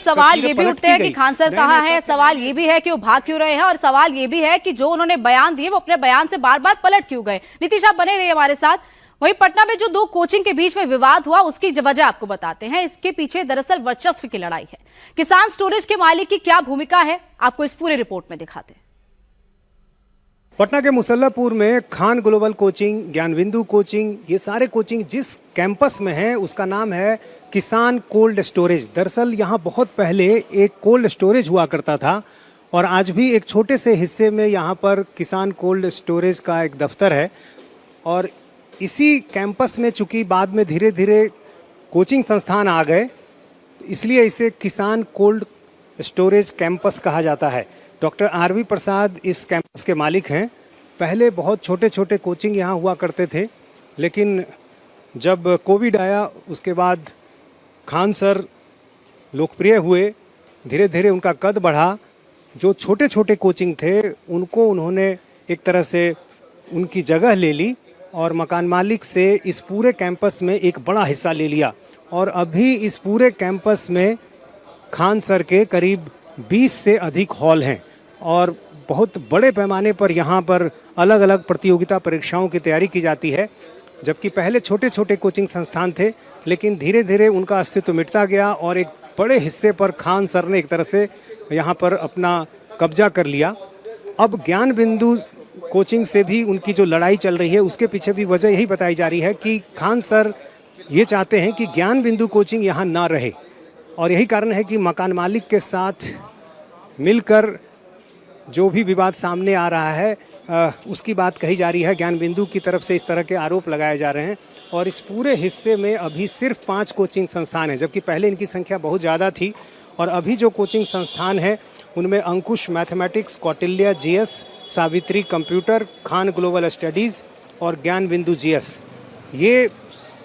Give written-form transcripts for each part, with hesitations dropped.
सवाल ये भी उठते हैं कि खान सर कहाँ है, सवाल ये भी है कि वो भाग क्यों रहे हैं, और सवाल ये भी है कि जो उन्होंने बयान दिए वो अपने बयान से बार बार पलट क्यों गए। नीतीश, आप बने रहिए हमारे साथ। वहीं पटना में जो दो कोचिंग के बीच में विवाद हुआ उसकी वजह आपको बताते हैं। इसके पीछे दरअसल वर्चस्व की लड़ाई है। किसान स्टोरेज के मालिक की क्या भूमिका है, आपको इस पूरे रिपोर्ट में दिखाते हैं। पटना के मुसल्लापुर में खान ग्लोबल कोचिंग, ज्ञानबिंदु कोचिंग, ये सारे कोचिंग जिस कैंपस में है उसका नाम है किसान कोल्ड स्टोरेज। दरअसल यहाँ बहुत पहले एक कोल्ड स्टोरेज हुआ करता था और आज भी एक छोटे से हिस्से में यहाँ पर किसान कोल्ड स्टोरेज का एक दफ्तर है। और इसी कैंपस में चूंकि बाद में धीरे धीरे कोचिंग संस्थान आ गए, इसलिए इसे किसान कोल्ड स्टोरेज कैंपस कहा जाता है। Doctor RV. प्रसाद इस कैंपस के मालिक हैं। पहले बहुत छोटे छोटे कोचिंग यहाँ हुआ करते थे, लेकिन जब कोविड आया उसके बाद खान सर लोकप्रिय हुए, धीरे धीरे उनका कद बढ़ा। जो छोटे छोटे कोचिंग थे उनको उन्होंने एक तरह से उनकी जगह ले ली और मकान मालिक से इस पूरे कैंपस में एक बड़ा हिस्सा ले लिया। और अभी इस पूरे कैंपस में खान सर के करीब 20 से अधिक हॉल हैं और बहुत बड़े पैमाने पर यहाँ पर अलग अलग प्रतियोगिता परीक्षाओं की तैयारी की जाती है। जबकि पहले छोटे छोटे कोचिंग संस्थान थे, लेकिन धीरे धीरे उनका अस्तित्व मिटता गया और एक बड़े हिस्से पर खान सर ने एक तरह से यहाँ पर अपना कब्जा कर लिया। अब ज्ञानबिंदु कोचिंग से भी उनकी जो लड़ाई चल रही है उसके पीछे भी वजह यही बताई जा रही है कि खान सर ये चाहते हैं कि ज्ञानबिंदु कोचिंग यहाँ ना रहे, और यही कारण है कि मकान मालिक के साथ मिलकर जो भी विवाद सामने आ रहा है उसकी बात कही जा रही है। ज्ञानबिंदु की तरफ से इस तरह के आरोप लगाए जा रहे हैं और इस पूरे हिस्से में अभी सिर्फ 5 कोचिंग संस्थान हैं, जबकि पहले इनकी संख्या बहुत ज़्यादा थी। और अभी जो कोचिंग संस्थान हैं उनमें Ankush mathematics, Kautilya GS, Savitri computer, Khan global studies और ज्ञानबिंदु जीएस, ये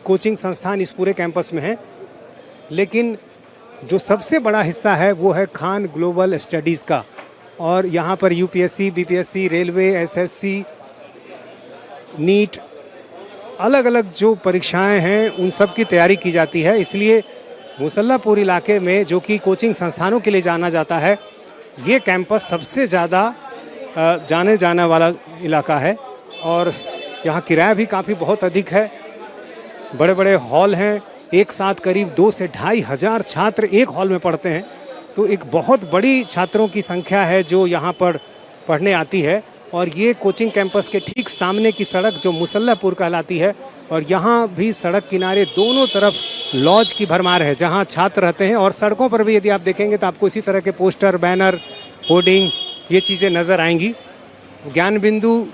कोचिंग संस्थान इस पूरे कैंपस में हैं। लेकिन जो सबसे बड़ा हिस्सा है वो है खान ग्लोबल स्टडीज़ का, और यहाँ पर UPSC, BPSC, railway, SSC, NEET, अलग अलग जो परीक्षाएं हैं उन सब की तैयारी की जाती है। इसलिए मुसल्लापुर इलाके में, जो कि कोचिंग संस्थानों के लिए जाना जाता है, ये कैंपस सबसे ज़्यादा जाने जाने वाला इलाका है। और यहाँ किराया भी काफ़ी बहुत अधिक है। बड़े बड़े हॉल हैं, एक साथ करीब 2 से 2.5 हज़ार छात्र एक हॉल में पढ़ते हैं, तो एक बहुत बड़ी छात्रों की संख्या है जो यहाँ पर पढ़ने आती है। और ये कोचिंग कैंपस के ठीक सामने की सड़क जो मुसल्लापुर कहलाती है, और यहाँ भी सड़क किनारे दोनों तरफ लॉज की भरमार है जहाँ छात्र रहते हैं। और सड़कों पर भी यदि आप देखेंगे तो आपको इसी तरह के पोस्टर, बैनर, होर्डिंग, ये चीज़ें नज़र आएंगी। ज्ञानबिंदु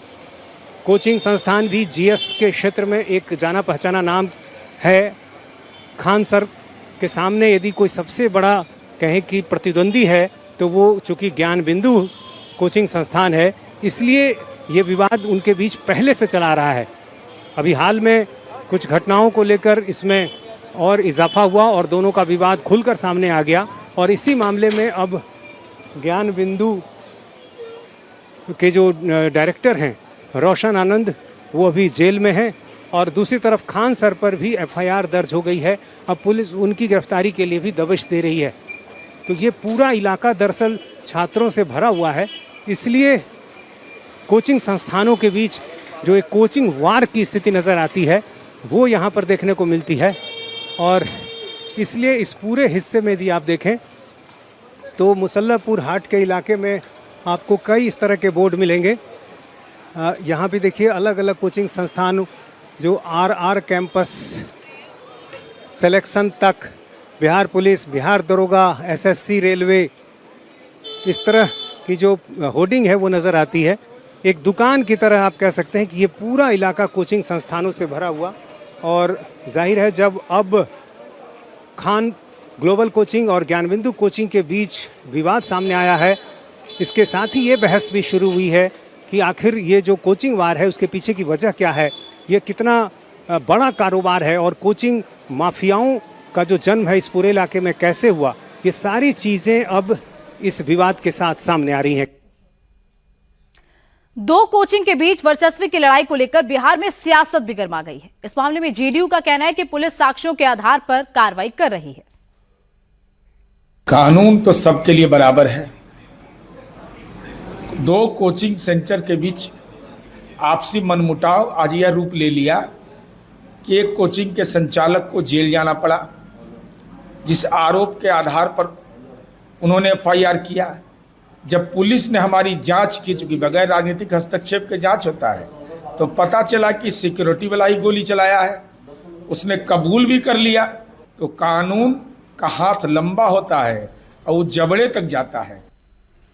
कोचिंग संस्थान भी जीएस के क्षेत्र में एक जाना पहचाना नाम है। खान सर के सामने यदि कोई सबसे बड़ा कहें कि प्रतिद्वंदी है तो वो चूँकि ज्ञानबिंदु कोचिंग संस्थान है, इसलिए ये विवाद उनके बीच पहले से चला रहा है। अभी हाल में कुछ घटनाओं को लेकर इसमें और इजाफा हुआ और दोनों का विवाद खुलकर सामने आ गया। और इसी मामले में अब ज्ञानबिंदु के जो डायरेक्टर हैं रोशन आनंद, वो अभी जेल में हैं, और दूसरी तरफ खान सर पर भी एफआईआर दर्ज हो गई है। अब पुलिस उनकी गिरफ्तारी के लिए भी दबिश दे रही है। तो ये पूरा इलाका दरअसल छात्रों से भरा हुआ है, इसलिए कोचिंग संस्थानों के बीच जो एक कोचिंग वार की स्थिति नज़र आती है वो यहाँ पर देखने को मिलती है। और इसलिए इस पूरे हिस्से में यदि आप देखें तो मुसल्लापुर हाट के इलाके में आपको कई इस तरह के बोर्ड मिलेंगे। यहाँ भी देखिए अलग अलग कोचिंग संस्थान जो आर कैंपस सिलेक्शन तक, बिहार पुलिस, बिहार दरोगा, एसएससी, रेलवे, इस तरह की जो होर्डिंग है वो नज़र आती है। एक दुकान की तरह आप कह सकते हैं कि ये पूरा इलाका कोचिंग संस्थानों से भरा हुआ। और जाहिर है जब अब खान ग्लोबल कोचिंग और ज्ञानबिंदु कोचिंग के बीच विवाद सामने आया है, इसके साथ ही ये बहस भी शुरू हुई है कि आखिर ये जो कोचिंग वार है उसके पीछे की वजह क्या है, ये कितना बड़ा कारोबार है और कोचिंग माफियाओं का जो जन्म है इस पूरे इलाके में कैसे हुआ। ये सारी चीज़ें अब इस विवाद के साथ सामने आ रही हैं। दो कोचिंग के बीच वर्चस्व की लड़ाई को लेकर बिहार में सियासत भी गर्मा गई है। इस मामले में जेडीयू का कहना है कि पुलिस साक्ष्यों के आधार पर कार्रवाई कर रही है। कानून तो सबके लिए बराबर है। दो कोचिंग सेंटर के बीच आपसी मनमुटाव आज यह रूप ले लिया कि एक कोचिंग के संचालक को जेल जाना पड़ा, जिस आरोप के आधार पर उन्होंने एफआईआर किया। जब पुलिस ने हमारी जांच की, चूंकि बगैर राजनीतिक हस्तक्षेप के जांच होता है, तो पता चला कि सिक्योरिटी वाला ही गोली चलाया है। उसने कबूल भी कर लिया। तो कानून का हाथ लंबा होता है और वो जबड़े तक जाता है।